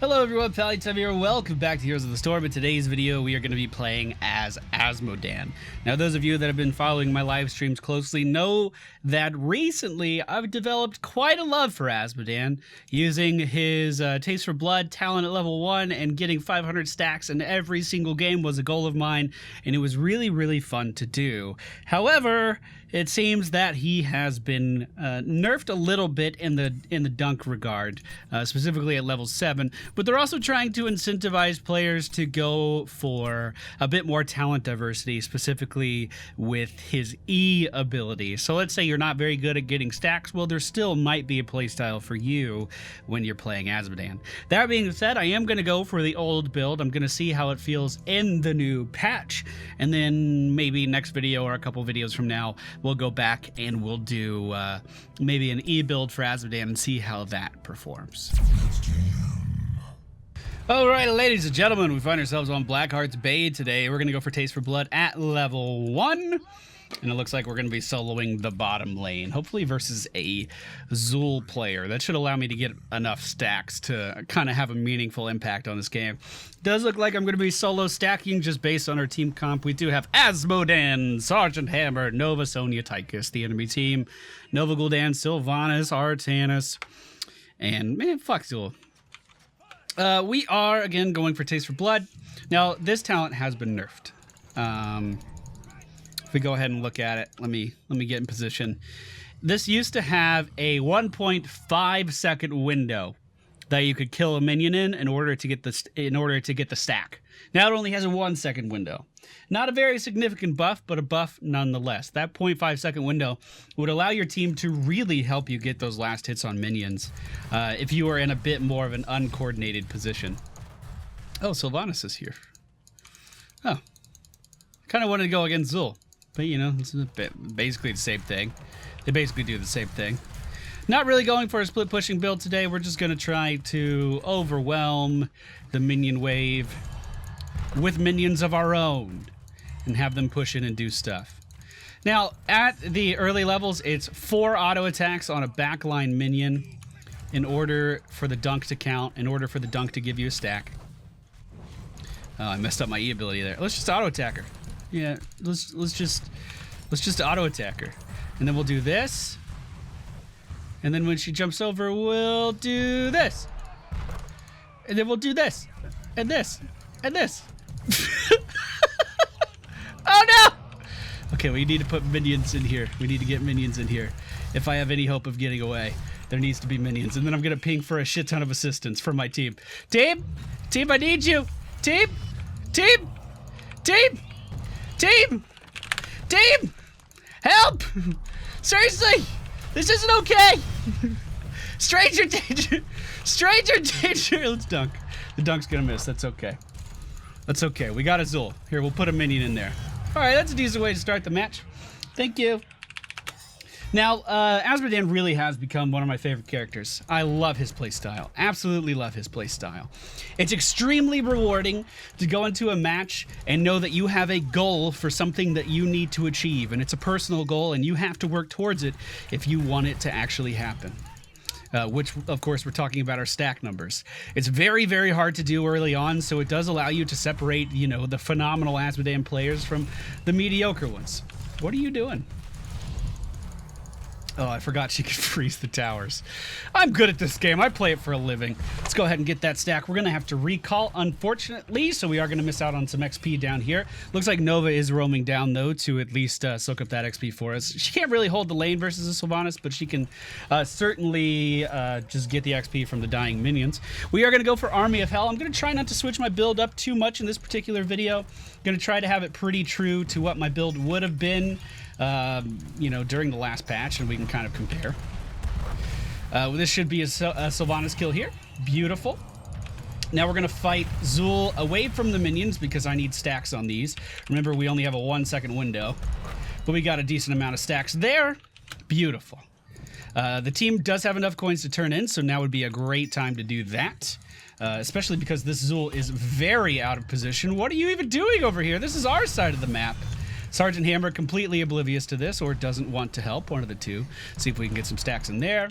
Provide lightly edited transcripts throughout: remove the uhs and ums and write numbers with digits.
Hello everyone, MFPallytime here. Welcome back to Heroes of the Storm. In today's video, we are going to be playing as Azmodan. Now, those of you that have been following my live streams closely know that recently I've developed quite a love for Azmodan, using his Taste for Blood talent at level 1 and getting 500 stacks in every single game was a goal of mine, and it was really fun to do. However, it seems that he has been nerfed a little bit in the dunk regard, specifically at level 7. But they're also trying to incentivize players to go for a bit more talent diversity, specifically with his E ability. So let's say you're not very good at getting stacks. Well, there still might be a playstyle for you when you're playing Azmodan. That being said, I am going to go for the old build. I'm going to see how it feels in the new patch. And then maybe next video or a couple videos from now, we'll go back and we'll do maybe an E build for Azmodan and see how that performs. Alright, ladies and gentlemen, we find ourselves on Blackheart's Bay today. We're going to go for Taste for Blood at level 1. And it looks like we're going to be soloing the bottom lane, hopefully versus a Zul player. That should allow me to get enough stacks to kind of have a meaningful impact on this game. Does look like I'm going to be solo stacking just based on our team comp. We do have Azmodan, Sergeant Hammer, Nova, Sonya, Tychus, the enemy team, Nova, Gul'dan, Sylvanas, Artanis, and man, fuck Zul. We are, again, going for Taste for Blood. Now, this talent has been nerfed. If we go ahead and look at it, let me get in position. This used to have a 1.5 second window that you could kill a minion in order to get the stack. Now it only has a 1 second window. Not a very significant buff, but a buff nonetheless. That 0.5 second window would allow your team to really help you get those last hits on minions if you were in a bit more of an uncoordinated position. Oh, Sylvanas is here. Oh. Kind of wanted to go against Zul, but you know, it's basically the same thing. They basically do the same thing. Not really going for a split pushing build today. We're just going to try to overwhelm the minion wave with minions of our own and have them push in and do stuff. Now, at the early levels, it's 4 auto attacks on a backline minion in order for the dunk to count, in order for the dunk to give you a stack. Oh, I messed up my E ability there. Let's just auto attack her. Yeah, let's just auto attack her. And then we'll do this. And then when she jumps over, we'll do this. And then we'll do this. And this. And this. Oh no! Okay, we need to put minions in here. We need to get minions in here. If I have any hope of getting away, there needs to be minions. And then I'm going to ping for a shit ton of assistance from my team. Team! Team, I need you! Team! Team! Team! Team! Team! Help! Seriously! This isn't okay! Stranger danger! Stranger danger! Let's dunk. The dunk's gonna miss. That's okay. That's okay. We got a Zul. Here, we'll put a minion in there. Alright, that's a decent way to start the match. Thank you. Now, Azmodan really has become one of my favorite characters. I love his playstyle. Absolutely love his playstyle. It's extremely rewarding to go into a match and know that you have a goal for something that you need to achieve, and it's a personal goal, and you have to work towards it if you want it to actually happen. Which, of course, we're talking about our stack numbers. It's very hard to do early on, so it does allow you to separate, you know, the phenomenal Azmodan players from the mediocre ones. What are you doing? Oh, I forgot she could freeze the towers. I'm good at this game. I play it for a living. Let's go ahead and get that stack. We're going to have to recall, unfortunately, so we are going to miss out on some XP down here. Looks like Nova is roaming down, though, to at least soak up that XP for us. She can't really hold the lane versus a Sylvanas, but she can certainly just get the XP from the dying minions. We are going to go for Army of Hell. I'm going to try not to switch my build up too much in this particular video. I'm going to try to have it pretty true to what my build would have been you know, during the last patch, and we can kind of compare. This should be a Sylvanas kill here. Beautiful. Now we're going to fight Zul away from the minions because I need stacks on these. Remember, we only have a 1 second window, but we got a decent amount of stacks there. Beautiful. The team does have enough coins to turn in, so now would be a great time to do that. Especially because this Zul is very out of position. What are you even doing over here? This is our side of the map. Sergeant Hammer completely oblivious to this, or doesn't want to help, one of the two. See if we can get some stacks in there.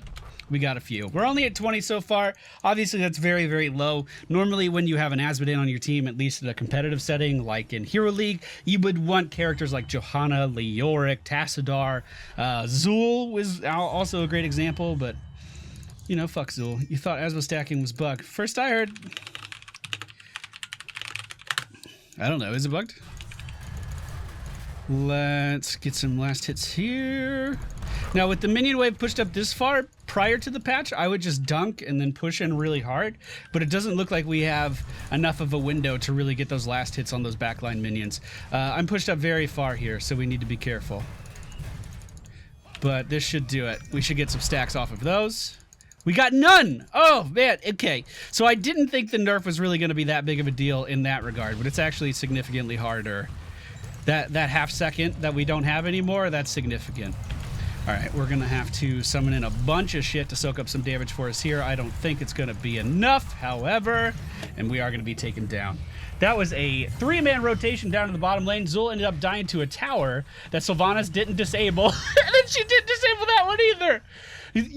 We got a few. We're only at 20 so far. Obviously, that's very, very low. Normally, when you have an Azmodan on your team, at least in a competitive setting, like in Hero League, you would want characters like Johanna, Leoric, Tassadar. Zul was also a great example, but, you know, fuck Zul. You thought Azmo stacking was bugged. First I heard... I don't know. Is it bugged? Let's get some last hits here. Now, with the minion wave pushed up this far, prior to the patch, I would just dunk and then push in really hard, but it doesn't look like we have enough of a window to really get those last hits on those backline minions. I'm pushed up very far here, so we need to be careful. But this should do it. We should get some stacks off of those. We got none! Oh, man, okay. So I didn't think the nerf was really going to be that big of a deal in that regard, but it's actually significantly harder. That half second that we don't have anymore, that's significant. All right, we're going to have to summon in a bunch of shit to soak up some damage for us here. I don't think it's going to be enough, however, and we are going to be taken down. That was a 3-man rotation down to the bottom lane. Zul ended up dying to a tower that Sylvanas didn't disable, and then she didn't disable that one either.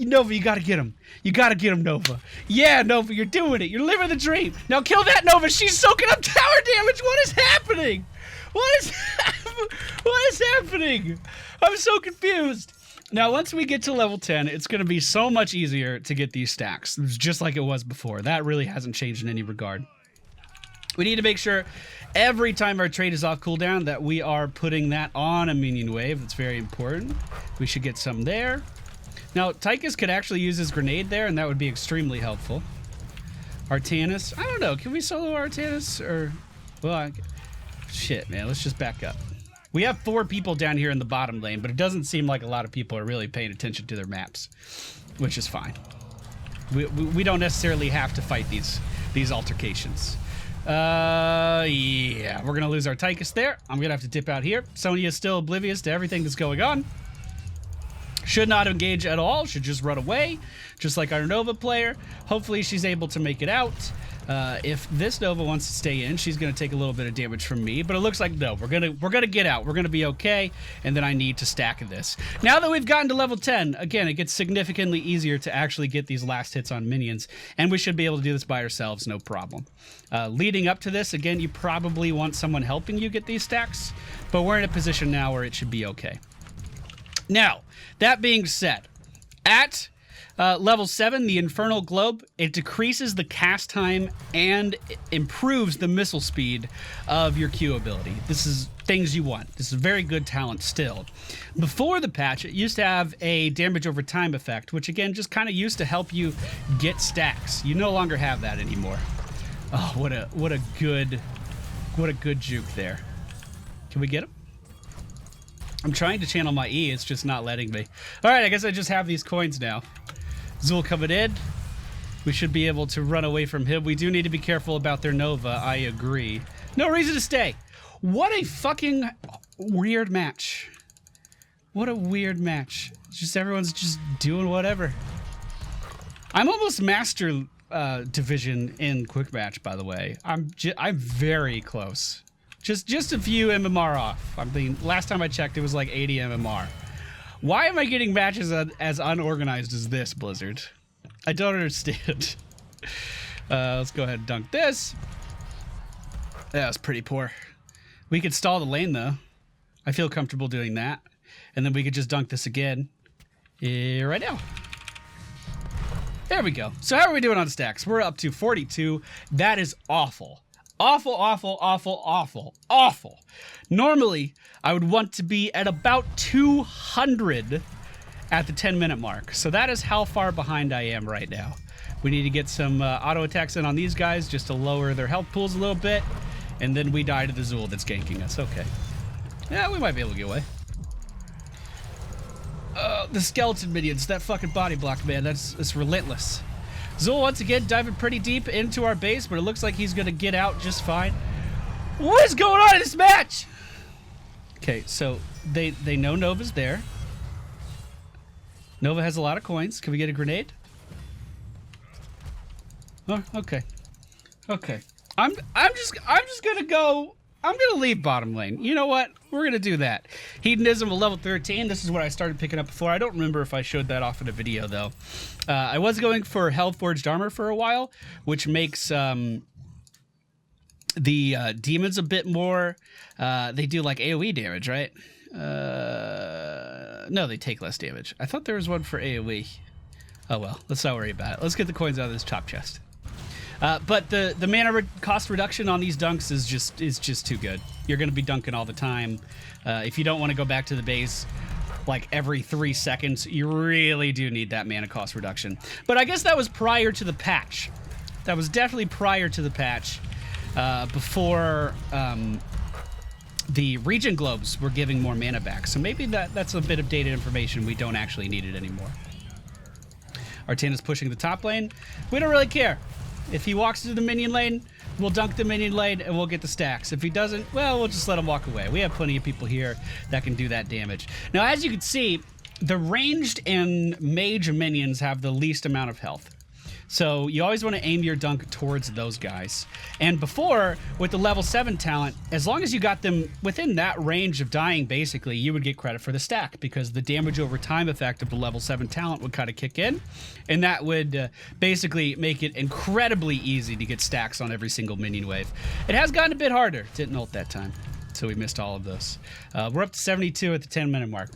Nova, you got to get him. You got to get him, Nova. Yeah, Nova, you're doing it. You're living the dream. Now kill that Nova. She's soaking up tower damage. What is happening? What is happening? I'm so confused. Now, once we get to level 10, it's going to be so much easier to get these stacks, just like it was before. That really hasn't changed in any regard. We need to make sure every time our trade is off cooldown that we are putting that on a minion wave. That's very important. We should get some there. Now, Tychus could actually use his grenade there, and that would be extremely helpful. Artanis, I don't know. Can we solo Artanis? Or, well, shit, man. Let's just back up. We have 4 people down here in the bottom lane, but it doesn't seem like a lot of people are really paying attention to their maps, which is fine. We don't necessarily have to fight these altercations. Yeah, we're gonna lose our Tychus there. I'm gonna have to dip out here. Sonya is still oblivious to everything that's going on. Should not engage at all. Should just run away, just like our Nova player. Hopefully she's able to make it out. If this Nova wants to stay in, she's gonna take a little bit of damage from me, but it looks like no, we're gonna get out. We're gonna be okay, and then I need to stack this. Now that we've gotten to level 10, again, it gets significantly easier to actually get these last hits on minions, and we should be able to do this by ourselves, no problem. Leading up to this, again, you probably want someone helping you get these stacks, but we're in a position now where it should be okay. Now, that being said, at level 7, the Infernal Globe, it decreases the cast time and improves the missile speed of your Q ability. This is things you want. This is very good talent still. Before the patch, it used to have a damage over time effect, which again just kind of used to help you get stacks. You no longer have that anymore. Oh, what a good juke there. Can we get him? I'm trying to channel my E, it's just not letting me. All right, I guess I just have these coins now. Zul coming in. We should be able to run away from him. We do need to be careful about their Nova, I agree. No reason to stay. What a fucking weird match. What a weird match. Just everyone's just doing whatever. I'm almost master division in quick match, by the way. I'm very close. Just a few MMR off. I mean, last time I checked, it was like 80 MMR. Why am I getting matches as unorganized as this, Blizzard? I don't understand. Let's go ahead and dunk this. That was pretty poor. We could stall the lane, though. I feel comfortable doing that. And then we could just dunk this again. Right now. There we go. So how are we doing on stacks? We're up to 42. That is awful. Awful, awful, awful, awful, awful. Normally, I would want to be at about 200 at the 10-minute mark. So that is how far behind I am right now. We need to get some auto attacks in on these guys just to lower their health pools a little bit. And then we die to the Zul that's ganking us. Okay. Yeah, we might be able to get away. The skeleton minions, that fucking body block, man, that's relentless. Zul once again diving pretty deep into our base, but it looks like he's gonna get out just fine. What is going on in this match? Okay, so they know Nova's there. Nova has a lot of coins. Can we get a grenade? Oh, okay. Okay. I'm just gonna go I'm going to leave bottom lane. You know what? We're going to do that. Hedonism of level 13. This is what I started picking up before. I don't remember if I showed that off in a video, though. I was going for Hell-Forged Armor for a while, which makes the demons a bit more... they do, like, AoE damage, right? No, they take less damage. I thought there was one for AoE. Oh, well. Let's not worry about it. Let's get the coins out of this chop chest. But the mana cost reduction on these dunks is just too good. You're going to be dunking all the time. If you don't want to go back to the base like every 3 seconds, you really do need that mana cost reduction. But I guess that was prior to the patch. That was definitely prior to the patch, before the region globes were giving more mana back. So maybe that's a bit of dated information. We don't actually need it anymore. Artana's pushing the top lane. We don't really care. If he walks into the minion lane, we'll dunk the minion lane and we'll get the stacks. If he doesn't, well, we'll just let him walk away. We have plenty of people here that can do that damage. Now, as you can see, the ranged and mage minions have the least amount of health. So you always want to aim your dunk towards those guys. And before, with the level 7 talent, as long as you got them within that range of dying, basically, you would get credit for the stack, because the damage over time effect of the level 7 talent would kind of kick in. And that would basically make it incredibly easy to get stacks on every single minion wave. It has gotten a bit harder. Didn't ult that time, so we missed all of those. We're up to 72 at the 10-minute mark.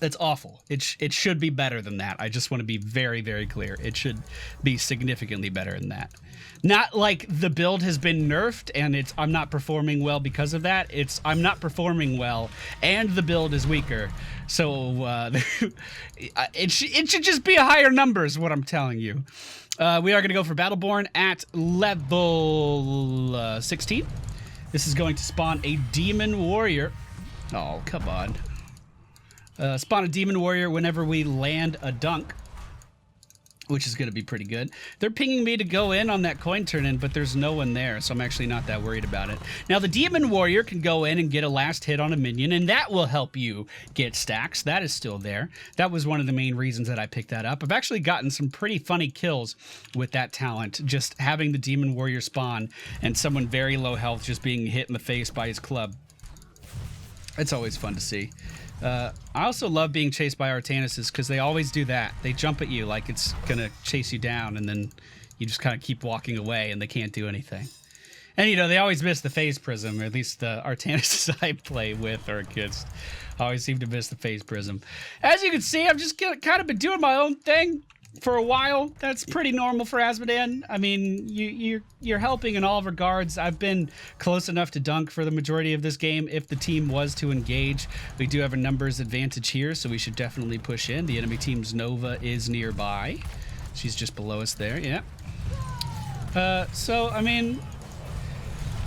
That's awful. It should be better than that. I just want to be very, very clear. It should be significantly better than that. Not like the build has been nerfed and I'm not performing well because of that. I'm not performing well and the build is weaker. So it should just be a higher number is what I'm telling you. We are going to go for Battleborn at level 16. This is going to spawn a Demon Warrior. Oh, come on. Spawn a Demon Warrior whenever we land a dunk, which is going to be pretty good. They're pinging me to go in on that coin turn-in, but there's no one there, so I'm actually not that worried about it. Now, the Demon Warrior can go in and get a last hit on a minion, and that will help you get stacks. That is still there. That was one of the main reasons that I picked that up. I've actually gotten some pretty funny kills with that talent, just having the Demon Warrior spawn and someone very low health just being hit in the face by his club. It's always fun to see. I also love being chased by Artanuses because they always do that. They jump at you like it's going to chase you down, and then you just kind of keep walking away and they can't do anything. And, you know, they always miss the phase prism, or at least the Artanuses I play with or against always seem to miss the phase prism. As you can see, I've just kind of been doing my own thing for a while. That's pretty normal for Azmodan. I mean, you're helping in all regards. I've been close enough to dunk for the majority of this game. If the team was to engage, we do have a numbers advantage here, so we should definitely push in. The enemy team's Nova is nearby. She's just below us there, yeah. So, I mean,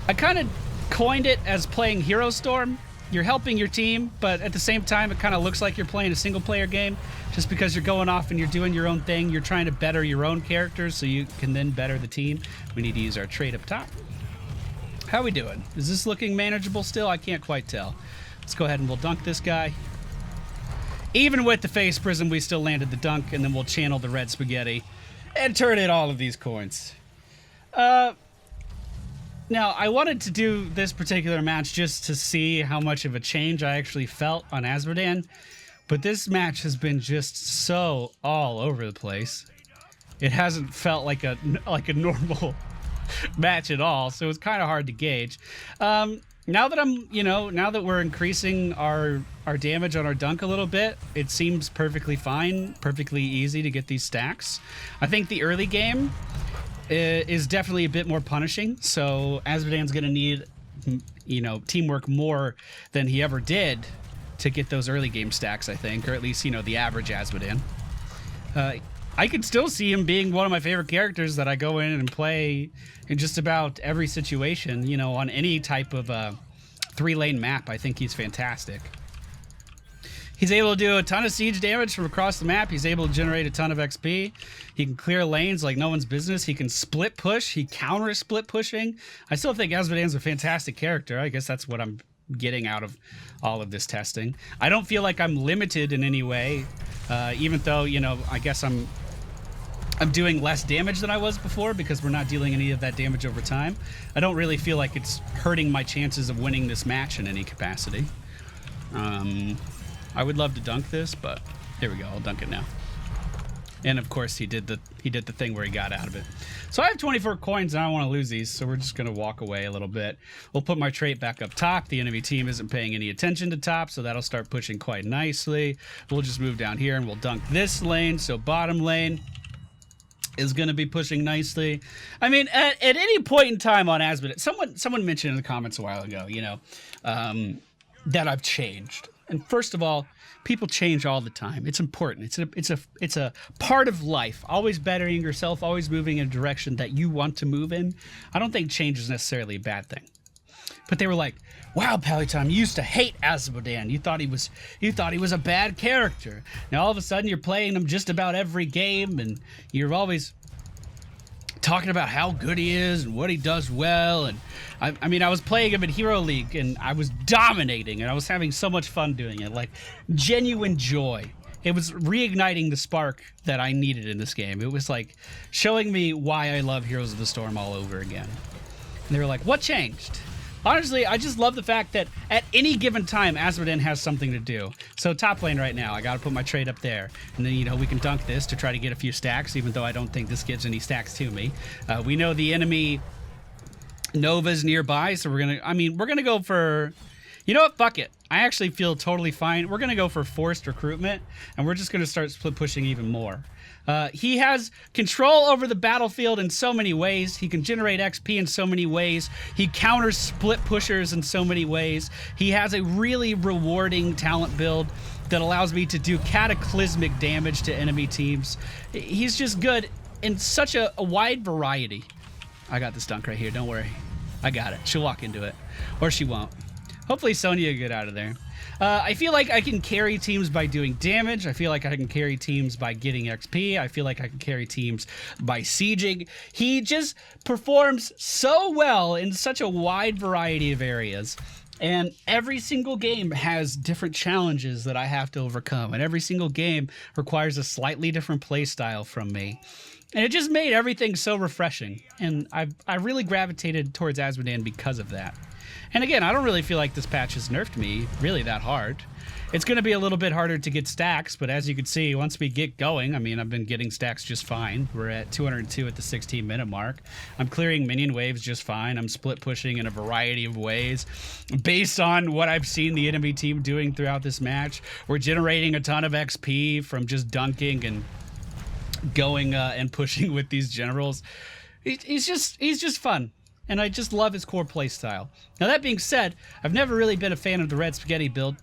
I kind of coined it as playing Hero Storm. You're helping your team, but at the same time, it kind of looks like you're playing a single-player game just because you're going off and you're doing your own thing. You're trying to better your own characters so you can then better the team. We need to use our trait up top. How we doing? Is this looking manageable still? I can't quite tell. Let's go ahead and we'll dunk this guy. Even with the phase prism, we still landed the dunk, and then we'll channel the red spaghetti and turn in all of these coins. Now, I wanted to do this particular match just to see how much of a change I actually felt on Azmodan, but this match has been just so all over the place. It hasn't felt like a normal match at all, so it's kind of hard to gauge. Now that we're increasing our damage on our dunk a little bit, it seems perfectly fine, perfectly easy to get these stacks. I think the early game is definitely a bit more punishing, so Azmodan's going to need, teamwork more than he ever did to get those early game stacks, I think, or at least, the average Azmodan. I could still see him being one of my favorite characters that I go in and play in just about every situation, on any type of 3-lane map. I think he's fantastic. He's able to do a ton of siege damage from across the map. He's able to generate a ton of XP. He can clear lanes like no one's business. He can split push. He counters split pushing. I still think Azmodan's a fantastic character. I guess that's what I'm getting out of all of this testing. I don't feel like I'm limited in any way, even though, I guess I'm I'm doing less damage than I was before because we're not dealing any of that damage over time. I don't really feel like it's hurting my chances of winning this match in any capacity. I would love to dunk this, but here we go. I'll dunk it now. And of course, he did the thing where he got out of it. So I have 24 coins, and I don't want to lose these, so we're just going to walk away a little bit. We'll put my trait back up top. The enemy team isn't paying any attention to top, so that'll start pushing quite nicely. We'll just move down here, and we'll dunk this lane. So bottom lane is going to be pushing nicely. I mean, at any point in time on Azmodan, someone mentioned in the comments a while ago, you know, that I've changed. And first of all, people change all the time. It's important. It's a part of life. Always bettering yourself, always moving in a direction that you want to move in. I don't think change is necessarily a bad thing. But they were like, "Wow, Pallytime, you used to hate Azmodan. You thought he was a bad character. Now all of a sudden you're playing him just about every game, and you're always talking about how good he is and what he does well." And I mean, I was playing him in Hero League, and I was dominating, and I was having so much fun doing it, like genuine joy. It was reigniting the spark that I needed in this game. It was like showing me why I love Heroes of the Storm all over again. And they were like, "What changed?" Honestly, I just love the fact that at any given time, Azmodan has something to do. So top lane right now, I got to put my trade up there. And then, you know, we can dunk this to try to get a few stacks, even though I don't think this gives any stacks to me. We know the enemy Nova's nearby, so we're going to go for... You know what? Fuck it. I actually feel totally fine. We're going to go for forced recruitment, and we're just going to start split pushing even more. He has control over the battlefield in so many ways. He can generate XP in so many ways. He counters split pushers in so many ways. He has a really rewarding talent build that allows me to do cataclysmic damage to enemy teams. He's just good in such a wide variety. I got this dunk right here. Don't worry. I got it. She'll walk into it. Or she won't. Hopefully Sonya will get out of there. I feel like I can carry teams by doing damage. I feel like I can carry teams by getting XP. I feel like I can carry teams by sieging. He just performs so well in such a wide variety of areas. And every single game has different challenges that I have to overcome. And every single game requires a slightly different play style from me. And it just made everything so refreshing. And I really gravitated towards Azmodan because of that. And again, I don't really feel like this patch has nerfed me really that hard. It's going to be a little bit harder to get stacks, but as you can see, once we get going, I mean, I've been getting stacks just fine. We're at 202 at the 16-minute mark. I'm clearing minion waves just fine. I'm split pushing in a variety of ways. Based on what I've seen the enemy team doing throughout this match, we're generating a ton of XP from just dunking and going and pushing with these generals. He's just fun. And I just love his core play style. Now that being said, I've never really been a fan of the red spaghetti build,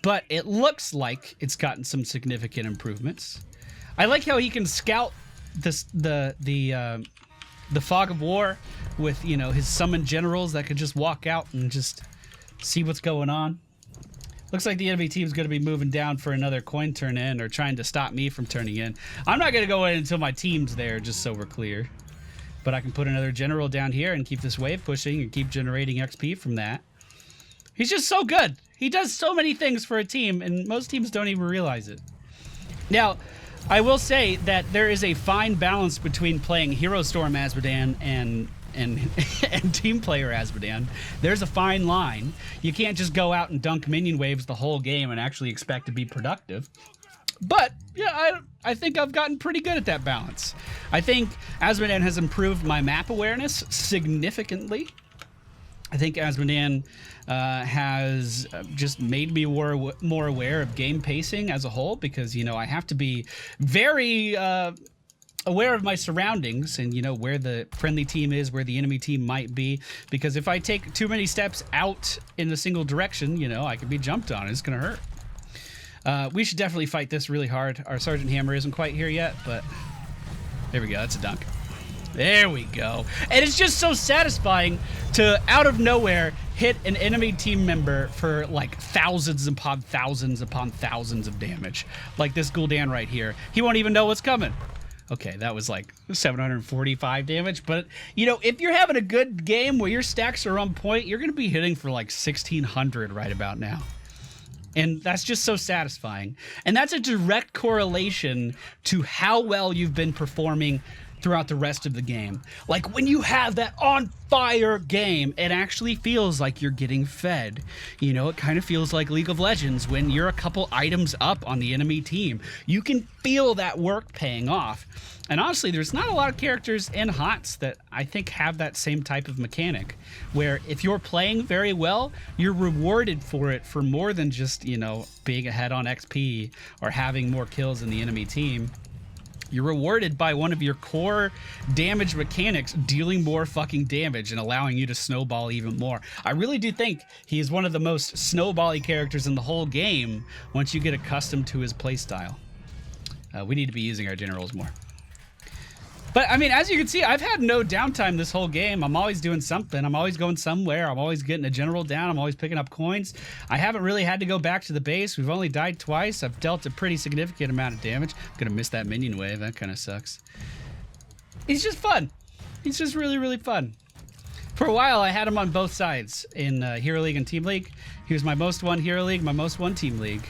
but it looks like it's gotten some significant improvements. I like how he can scout the fog of war with, you know, his summoned generals that could just walk out and just see what's going on. Looks like the enemy team's going to be moving down for another coin turn in, or trying to stop me from turning in. I'm not going to go in until my team's there, just so we're clear. But I can put another general down here and keep this wave pushing and keep generating XP from that. He's just so good. He does so many things for a team, and most teams don't even realize it. Now, I will say that there is a fine balance between playing Hero Storm Azmodan and team player Azmodan. There's a fine line. You can't just go out and dunk minion waves the whole game and actually expect to be productive. But yeah, I think I've gotten pretty good at that balance. I think Azmodan has improved my map awareness significantly. I think Azmodan has just made me more aware of game pacing as a whole, because, you know, I have to be very aware of my surroundings and, you know, where the friendly team is, where the enemy team might be. Because if I take too many steps out in a single direction, you know, I could be jumped on. It's going to hurt. We should definitely fight this really hard. Our Sergeant Hammer isn't quite here yet, but there we go. That's a dunk. There we go. And it's just so satisfying to, out of nowhere, hit an enemy team member for like thousands upon thousands upon thousands of damage. Like this Gul'dan right here. He won't even know what's coming. Okay, that was like 745 damage. But, you know, if you're having a good game where your stacks are on point, you're going to be hitting for like 1,600 right about now. And that's just so satisfying. And that's a direct correlation to how well you've been performing throughout the rest of the game. Like when you have that on fire game, it actually feels like you're getting fed. You know, it kind of feels like League of Legends when you're a couple items up on the enemy team. You can feel that work paying off. And honestly, there's not a lot of characters in HoTs that I think have that same type of mechanic, where if you're playing very well, you're rewarded for it for more than just, you know, being ahead on XP or having more kills in the enemy team. You're rewarded by one of your core damage mechanics dealing more fucking damage and allowing you to snowball even more. I really do think he is one of the most snowbally characters in the whole game once you get accustomed to his playstyle. We need to be using our generals more. But, I mean, as you can see, I've had no downtime this whole game. I'm always doing something. I'm always going somewhere. I'm always getting a general down. I'm always picking up coins. I haven't really had to go back to the base. We've only died twice. I've dealt a pretty significant amount of damage. I'm going to miss that minion wave. That kind of sucks. He's just fun. He's just really, really fun. For a while, I had him on both sides in Hero League and Team League. He was my most won Hero League, my most won Team League.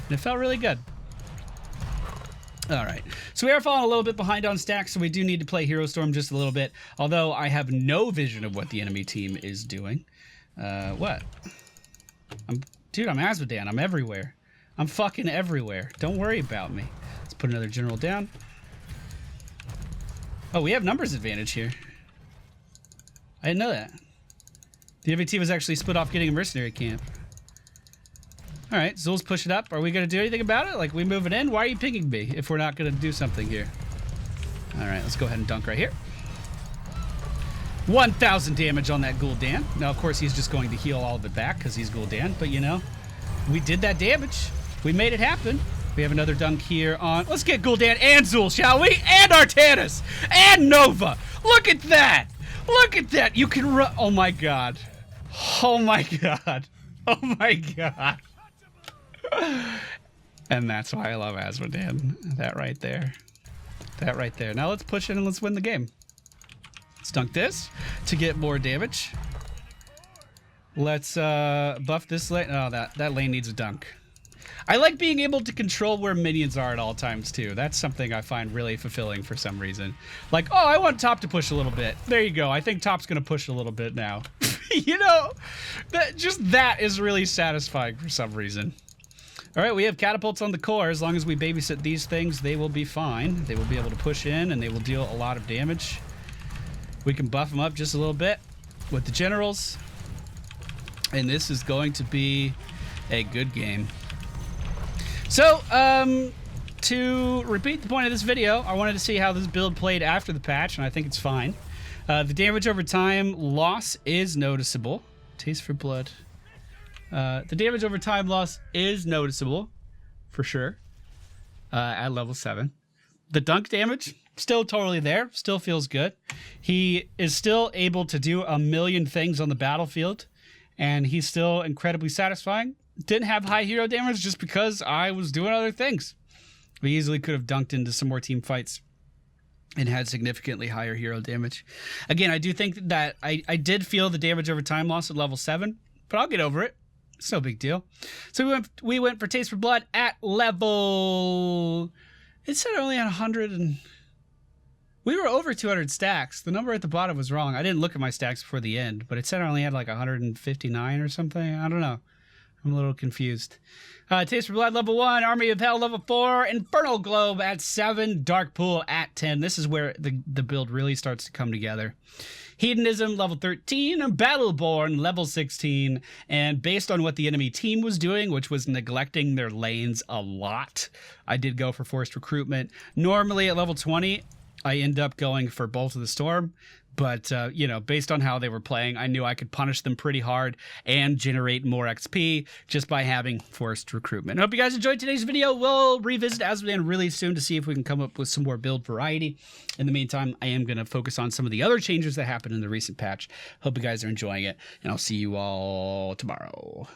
And it felt really good. All right, so we are falling a little bit behind on stacks, so we do need to play Hero Storm just a little bit, although I have no vision of what the enemy team is doing. What? Dude, I'm Azmodan. I'm everywhere. I'm fucking everywhere. Don't worry about me. Let's put another general down. Oh, we have numbers advantage here. I didn't know that. The enemy team was actually split off getting a mercenary camp. All right, Zul's push it up. Are we going to do anything about it? Like, we move it in? Why are you pinging me if we're not going to do something here? All right, let's go ahead and dunk right here. 1,000 damage on that Gul'dan. Now, of course, he's just going to heal all of it back because he's Gul'dan. But, you know, we did that damage. We made it happen. We have another dunk here on... Let's get Gul'dan and Zul, shall we? And Artanis! And Nova! Look at that! Look at that! You can run... Oh, my God. Oh, my God. Oh, my God. And that's why I love Azmodan. That right there. That right there. Now let's push in and let's win the game. Let's dunk this to get more damage. Let's buff this lane. Oh, that lane needs a dunk. I like being able to control where minions are at all times too. That's something I find really fulfilling for some reason. Like, oh, I want top to push a little bit. There you go. I think top's gonna push a little bit now. You know, that is really satisfying for some reason. All right, we have catapults on the core. As long as we babysit these things, they will be fine. They will be able to push in, and they will deal a lot of damage. We can buff them up just a little bit with the generals. And this is going to be a good game. So, to repeat the point of this video, I wanted to see how this build played after the patch, and I think it's fine. The damage over time loss is noticeable. Taste for blood. The damage over time loss is noticeable, for sure, at level 7. The dunk damage, still totally there, still feels good. He is still able to do a million things on the battlefield, and he's still incredibly satisfying. Didn't have high hero damage just because I was doing other things. We easily could have dunked into some more team fights and had significantly higher hero damage. Again, I do think that I did feel the damage over time loss at level 7, but I'll get over it. It's no big deal. So we went for Taste for Blood at level... It said only at 100 and... We were over 200 stacks. The number at the bottom was wrong. I didn't look at my stacks before the end, but it said I only had like 159 or something. I don't know. I'm a little confused. Taste for Blood level 1, Army of Hell level 4, Infernal Globe at 7, Dark Pool at 10. This is where the build really starts to come together. Hedonism level 13, Battleborn level 16, and based on what the enemy team was doing, which was neglecting their lanes a lot, I did go for Forced Recruitment. Normally at level 20, I end up going for Bolt of the Storm, but, you know, based on how they were playing, I knew I could punish them pretty hard and generate more XP just by having Forced Recruitment. I hope you guys enjoyed today's video. We'll revisit Azmodan really soon to see if we can come up with some more build variety. In the meantime, I am going to focus on some of the other changes that happened in the recent patch. Hope you guys are enjoying it, and I'll see you all tomorrow.